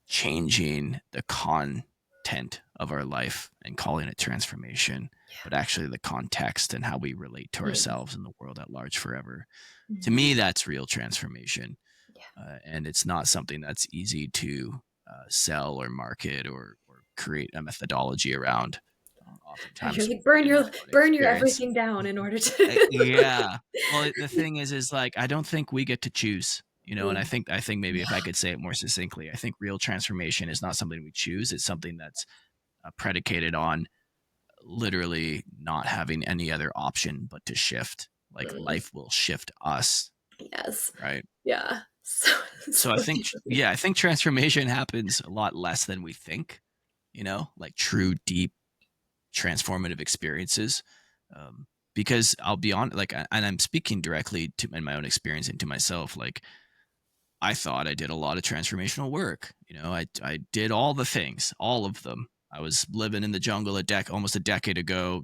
changing the content of our life and calling it transformation, but actually the context and how we relate to mm, ourselves and the world at large forever. To mm. me, that's real transformation. Yeah. And it's not something that's easy to sell or market or create a methodology around. You're Oftentimes, like in my own burn your experience, everything down in order to. yeah. Well, the thing is like I don't think we get to choose. And Mm, I think maybe if I yeah. could say it more succinctly, I think real transformation is not something we choose. It's something that's predicated on literally not having any other option but to shift. Like Mm, life will shift us, yes. right? Yeah. So So I so think, deeply. yeah, I think transformation happens a lot less than we think. Like true, deep, transformative experiences. Um, because I'll be on, like, and I'm speaking directly to in my own experience and to myself. Like, I thought I did a lot of transformational work. I did all the things, all of them. I was living in the jungle almost a decade ago,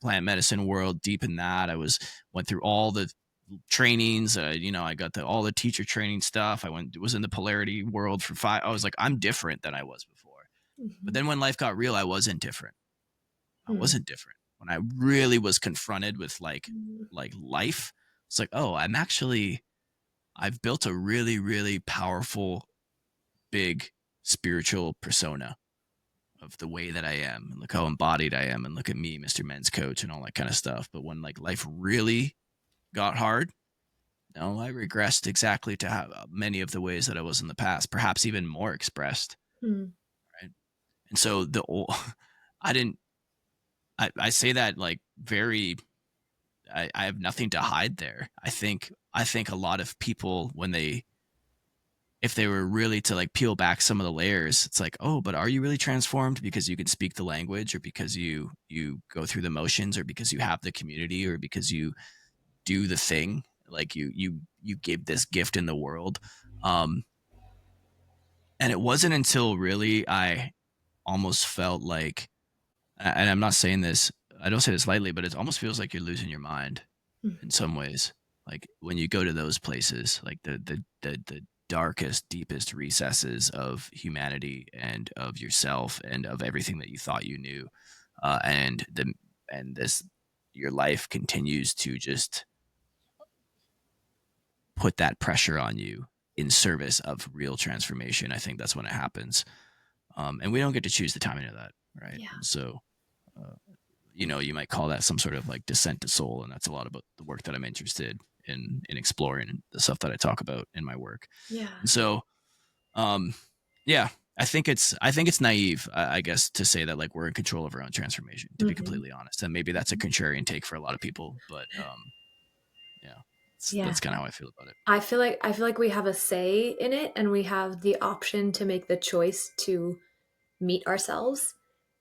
plant medicine world, deep in that. Went through all the trainings. I got all the teacher training stuff. Was in the polarity world for five. I was like, I'm different than I was before. But Mhm. then when life got real, I wasn't different. I Mm, wasn't different. When I really was confronted with mm, like life, it's like, oh, I've built a really, really powerful, big spiritual persona of the way that I am, and look how embodied I am, and look at me, Mr. Men's Coach, and all that kind of stuff. But when like life really got hard, no, I regressed exactly to how many of the ways that I was in the past, perhaps even more expressed. mm, Right. And so I didn't. I say that like very, I have nothing to hide there. I think a lot of people, when they, if they were really to like peel back some of the layers, it's like, oh, but are you really transformed because you can speak the language, or because you go through the motions, or because you have the community, or because you do the thing, like you give this gift in the world. um and it wasn't until really I almost felt like, and I'm not saying this, I don't say this lightly, but it almost feels like you're losing your mind in Mhm. some ways. Like when you go to those places, like the darkest, deepest recesses of humanity and of yourself and of everything that you thought you knew, and the and this, your life continues to just put that pressure on you in service of real transformation. I think that's when it happens, and we don't get to choose the timing of that, right? Yeah. And so, uh, you might call that some sort of like descent to soul, and that's a lot about the work that I'm interested in exploring, and the stuff that I talk about in my work. Yeah. And so, um, yeah, I think it's naive, I guess, to say that like we're in control of our own transformation. To be Hmm. completely honest, and maybe that's a contrarian take for a lot of people, but yeah, Yeah. that's kind of how I feel about it. I feel like we have a say in it, and we have the option to make the choice to meet ourselves.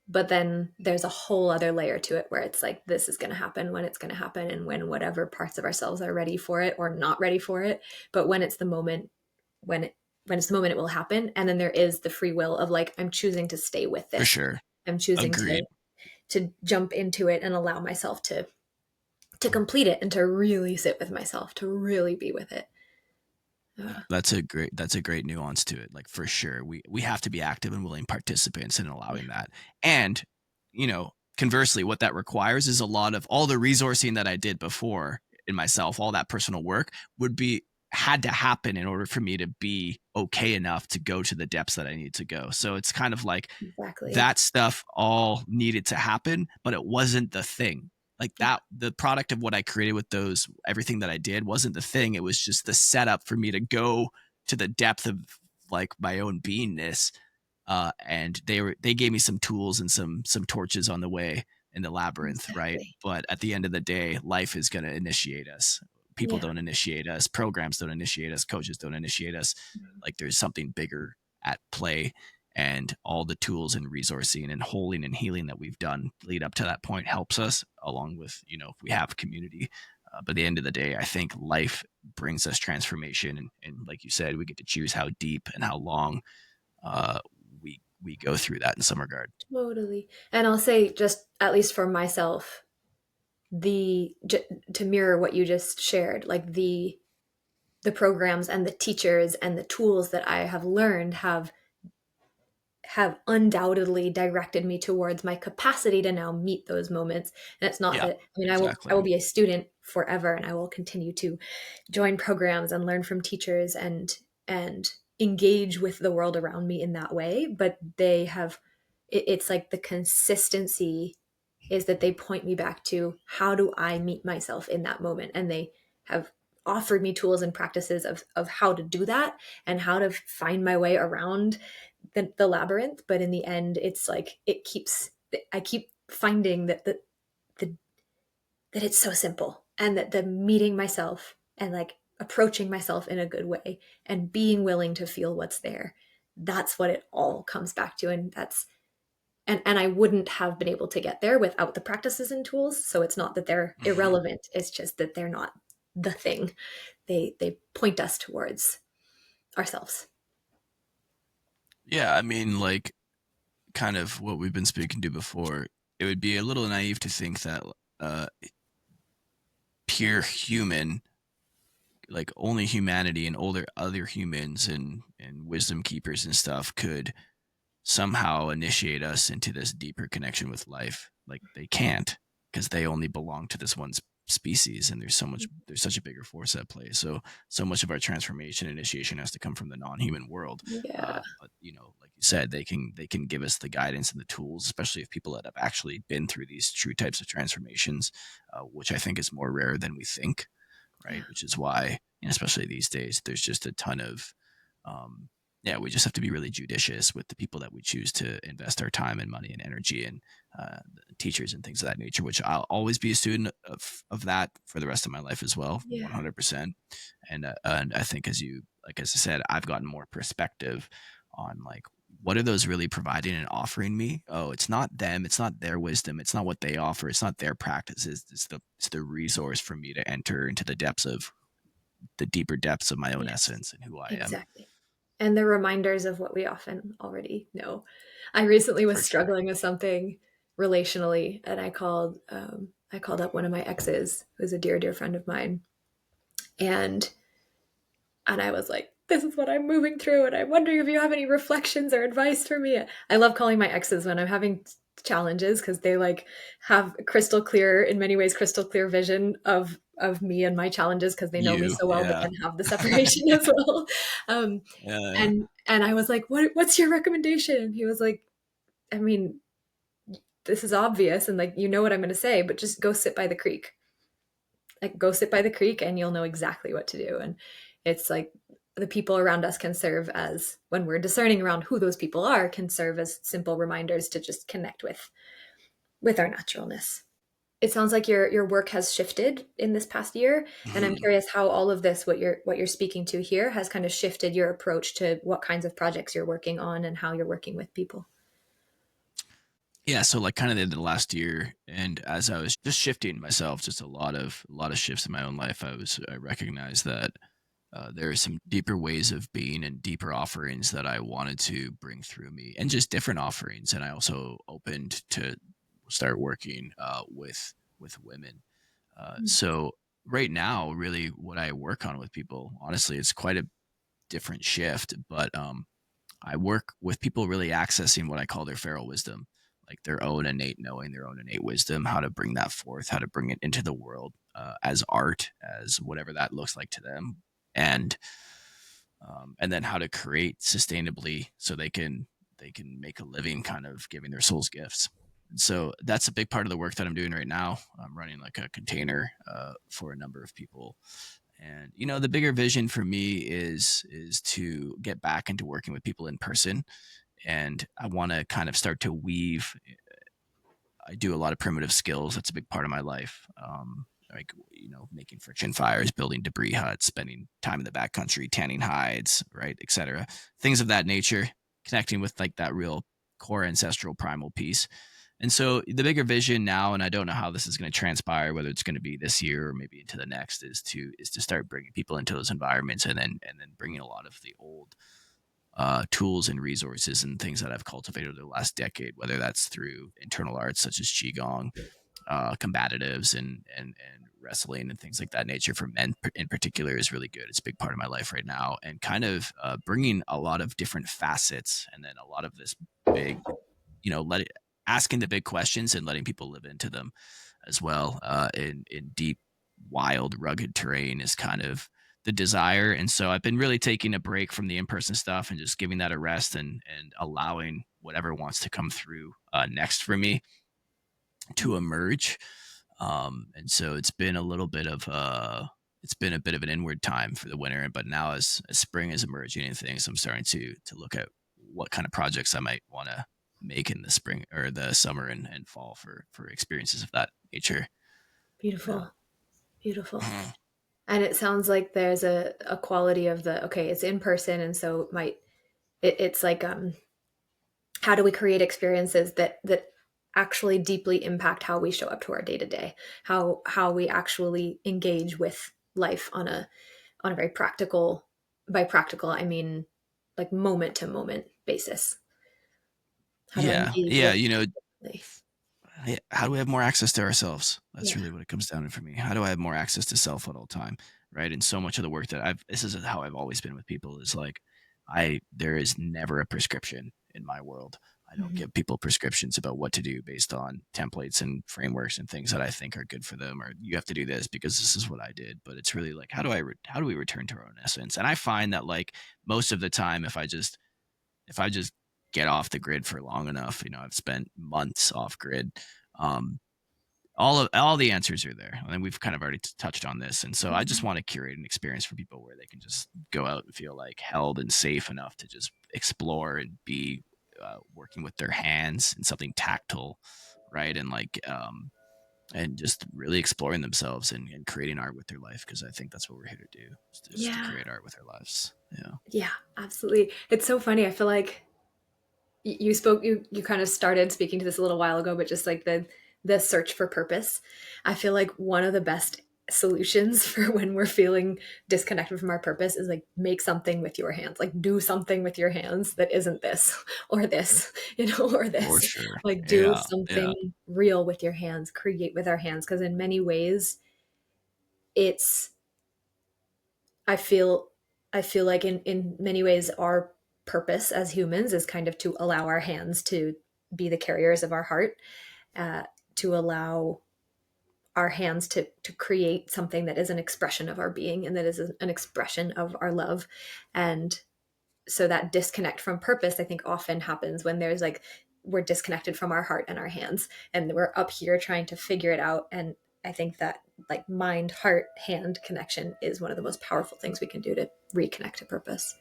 But then there's a whole other layer to it where it's like this is going to happen when it's going to happen, and when whatever parts of ourselves are ready for it or not ready for it. But when it's the moment, when it when it's the moment, it will happen. And then there is the free will of like, I'm choosing to stay with For this. sure, I'm choosing agreed. to jump into it and allow myself to complete it and to really sit with myself, to really be with it. Yeah, Uh, that's a great nuance to it. Like for sure, we have to be active and willing participants in allowing that. And conversely, what that requires is a lot of all the resourcing that I did before in myself, all that personal work would be had to happen in order for me to be okay enough to go to the depths that I need to go. So it's kind of like exactly. that stuff all needed to happen, but it wasn't the thing. Like Yeah. that, the product of what I created with those, everything that I did wasn't the thing. It was just the setup for me to go to the depth of like my own beingness. And they gave me some tools and some torches on the way in the labyrinth, right? Exactly. But at the end of the day, life is going to initiate us. People Yeah. don't initiate us, programs don't initiate us, coaches don't initiate us. Like there's something bigger at play, and all the tools and resourcing and holding and healing that we've done lead up to that point helps us, along with if we have community. But at the end of the day, I think life brings us transformation, and like you said, we get to choose how deep and how long uh, we go through that in some regard. Totally. And I'll say, just at least for myself, to mirror what you just shared, like the programs and the teachers and the tools that I have learned have undoubtedly directed me towards my capacity to now meet those moments. And it's not Yeah, that, I mean, I exactly. will be a student forever, and I will continue to join programs and learn from teachers and engage with the world around me in that way. But they have, it's like the consistency is that they point me back to, how do I meet myself in that moment? And they have offered me tools and practices of how to do that and how to find my way around the labyrinth. But in the end, it's like I keep finding the that it's so simple, and that the meeting myself and like approaching myself in a good way and being willing to feel what's there, that's what it all comes back to. And that's and I wouldn't have been able to get there without the practices and tools. So it's not that they're Hmm. irrelevant, it's just that they're not the thing. They point us towards ourselves. Yeah, I mean, like kind of what we've been speaking to before. It would be a little naive to think that uh, pure human, like only humanity and older other humans and wisdom keepers and stuff could somehow initiate us into this deeper connection with life. Like they can't, because they only belong to this one species, and there's such a bigger force at play. So much of our transformation initiation has to come from the non-human world. Yeah. But like you said, they can give us the guidance and the tools, especially if people that have actually been through these true types of transformations, which I think is more rare than we think, Yeah. right? Which is why, especially these days, there's just a ton of um, yeah, we just have to be really judicious with the people that we choose to invest our time and money and energy in, teachers and things of that nature, which I'll always be a student of that for the rest of my life as well, Yeah. 100%. And I think as I said, I've gotten more perspective on like, what are those really providing and offering me? Oh, it's not them. It's not their wisdom. It's not what they offer. It's not their practices. It's the resource for me to enter into the deeper depths of my own Yes, essence and who I am. exactly. And they're reminders of what we often already know. I recently was For sure. struggling with something relationally, and I called up one of my exes, who's a dear, dear friend of mine, and I was like, this is what I'm moving through, and I'm wondering if you have any reflections or advice for me. I love calling my exes when I'm having challenges because they like have crystal clear, in many ways, crystal clear vision of me and my challenges because they know me You, so well, but yeah. then have the separation as well. Um, Yeah. and I was like, what's your recommendation? And he was like, I mean, this is obvious, and like you know what I'm going to say, but just go sit by the creek. Like go sit by the creek and you'll know exactly what to do. And it's like the people around us can serve as, when we're discerning around who those people are, can serve as simple reminders to just connect with our naturalness. It sounds like your work has shifted in this past year, and I'm Mhm. curious how all of this, what you're speaking to here, has kind of shifted your approach to what kinds of projects you're working on and how you're working with people. Yeah, so like kind of the last year, and as I was just shifting myself, just a lot of shifts in my own life, I recognized that there are some deeper ways of being and deeper offerings that I wanted to bring through me, and just different offerings. And I also opened to start working with women. So right now, really, what I work on with people, honestly, it's quite a different shift, but I work with people really accessing what I call their feral wisdom, like their own innate knowing, their own innate wisdom, how to bring that forth, how to bring it into the world, as art, as whatever that looks like to them, and and then how to create sustainably so they can make a living, kind of giving their souls gifts. And so that's a big part of the work that I'm doing right now. I'm running like a container for a number of people, and the bigger vision for me is to get back into working with people in person, and I want to kind of start to weave. I do a lot of primitive skills. That's a big part of my life. Like making friction fires, building debris huts, spending time in the backcountry, tanning hides, right, etc. Things of that nature. Connecting with like that real core ancestral primal piece. And so the bigger vision now, and I don't know how this is going to transpire, whether it's going to be this year or maybe into the next, is to start bringing people into those environments, and then bringing a lot of the old tools and resources and things that I've cultivated over the last decade, whether that's through internal arts such as qigong, combatives, and wrestling and things like that nature for men in particular is really good. It's a big part of my life right now, and kind of bringing a lot of different facets, and then a lot of this big, let it asking the big questions and letting people live into them as well, in deep, wild, rugged terrain is kind of the desire. And so I've been really taking a break from the in-person stuff and just giving that a rest, and allowing whatever wants to come through next for me to emerge. And so it's been a bit of an inward time for the winter, but now as spring is emerging and things, I'm starting to look at what kind of projects I might want to make in the spring or the summer and fall for experiences of that nature. Yeah. Beautiful, beautiful. And it sounds like there's a quality of the, okay, it's in person, and so it's like how do we create experiences that actually deeply impact how we show up to our day to day, how we actually engage with life on a very practical, by practical I mean like moment to moment basis. How do I Yeah. engage Yeah. with differently? How do we have more access to ourselves? That's Yeah. really what it comes down to for me. How do I have more access to self at all time? Right. And so much of the work that this is how I've always been with people is like, there is never a prescription in my world. I don't Mhm. give people prescriptions about what to do based on templates and frameworks and things that I think are good for them, or you have to do this because this is what I did. But it's really like, how do we return to our own essence? And I find that like most of the time, if I just get off the grid for long enough, I've spent months off grid. Um, all the answers are there, and we've kind of already touched on this. And so I just Mhm. want to curate an experience for people where they can just go out and feel like held and safe enough to just explore and be working with their hands and something tactile, right? And like and just really exploring themselves and creating art with their life, because I think that's what we're here to do, is just to Yeah. create art with our lives. Yeah. Yeah, absolutely. It's so funny. I feel like you spoke you kind of started speaking to this a little while ago, but just like the search for purpose. I feel like one of the best solutions for when we're feeling disconnected from our purpose is like make something with your hands, like do something with your hands that isn't this or this, or For this. sure. Like do Yeah. Yeah. something real with your hands, create with our hands, because in many ways it's I feel I feel like in many ways our purpose as humans is kind of to allow our hands to be the carriers of our heart, uh, to allow our hands to create something that is an expression of our being and that is an expression of our love. And so that disconnect from purpose, I think, often happens when there's like we're disconnected from our heart and our hands, and we're up here trying to figure it out. And I think that like mind, heart, hand connection is one of the most powerful things we can do to reconnect to purpose.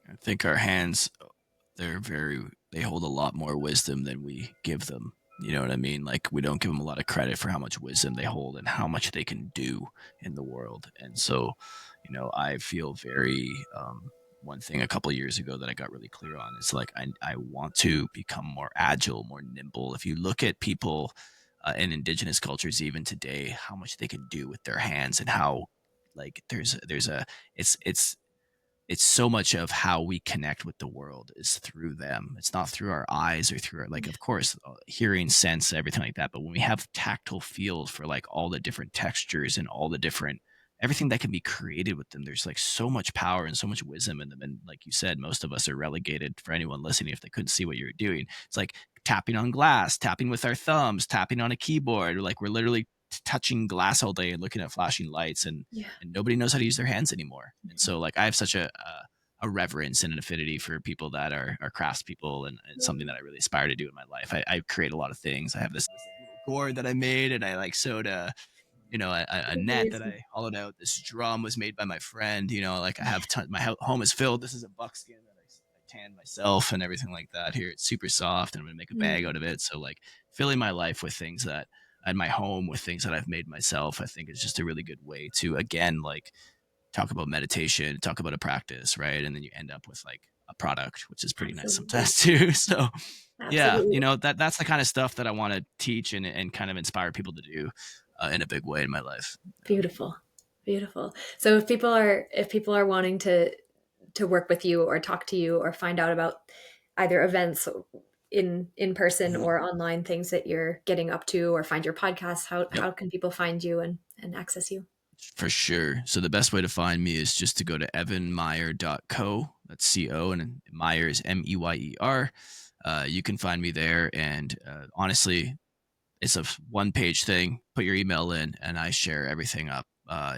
I think our hands, they hold a lot more wisdom than we give them. You know what I mean? Like, we don't give them a lot of credit for how much wisdom they hold and how much they can do in the world. And so, I feel very one thing a couple of years ago that I got really clear on is like I want to become more agile, more nimble. If you look at people in indigenous cultures even today, how much they can do with their hands, and how like there's a it's so much of how we connect with the world is through them. It's not through our eyes or through our, like, of course, hearing, sense, everything like that. But when we have tactile feels for like all the different textures and all the different everything that can be created with them, there's like so much power and so much wisdom in them. And like you said, most of us are relegated, for anyone listening, if they couldn't see what you were doing, it's like tapping on glass, tapping with our thumbs, tapping on a keyboard. Like we're literally touching glass all day and looking at flashing lights, and Yeah. nobody knows how to use their hands anymore. And so like I have such a reverence and an affinity for people that are craftspeople, and it's something that I really aspire to do in my life. I create a lot of things. I have this little gourd that I made, and I like sewed a That's net that amazing. I hollowed out. This drum was made by my friend. Like I have my home is filled. This is a buckskin that I tanned myself and everything like that. Here it's super soft, and I'm gonna make a bag out of it. So like filling my life with things that and my home with things that I've made myself, I think is just a really good way to, again, like talk about meditation, talk about a practice, right? And then you end up with like a product, which is pretty nice Absolutely. sometimes too. So yeah, Absolutely. that's the kind of stuff that I want to teach and kind of inspire people to do in a big way in my life. Yeah. Beautiful. Beautiful. So if people are wanting to work with you or talk to you or find out about either events in person Mhm. or online, things that you're getting up to, or find your podcast, how Yep. how can people find you and access you? For sure. So the best way to find me is just to go to evanmeyer.co. That's CO, and Meyer is Meyer. You can find me there. And honestly, it's a one-page thing. Put your email in, and I share everything up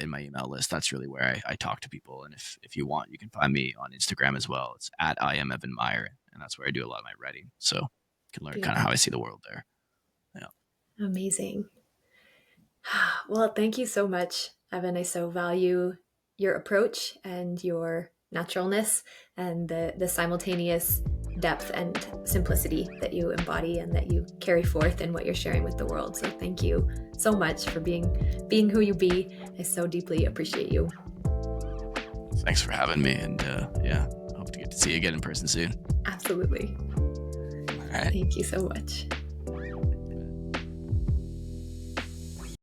in my email list. That's really where I talk to people. And if you want, you can find me on Instagram as well. It's at I am Evan Meyer, and that's where I do a lot of my writing. So you can learn kind of how I Beautiful. see the world there. Yeah. Amazing. Well, thank you so much, Evan. I so value your approach and your naturalness and the simultaneous depth and simplicity that you embody and that you carry forth in what you're sharing with the world. So thank you so much for being who you be. I so deeply appreciate you. Thanks for having me, and yeah, hope to get to see you again in person soon. Absolutely. All right. Thank you so much.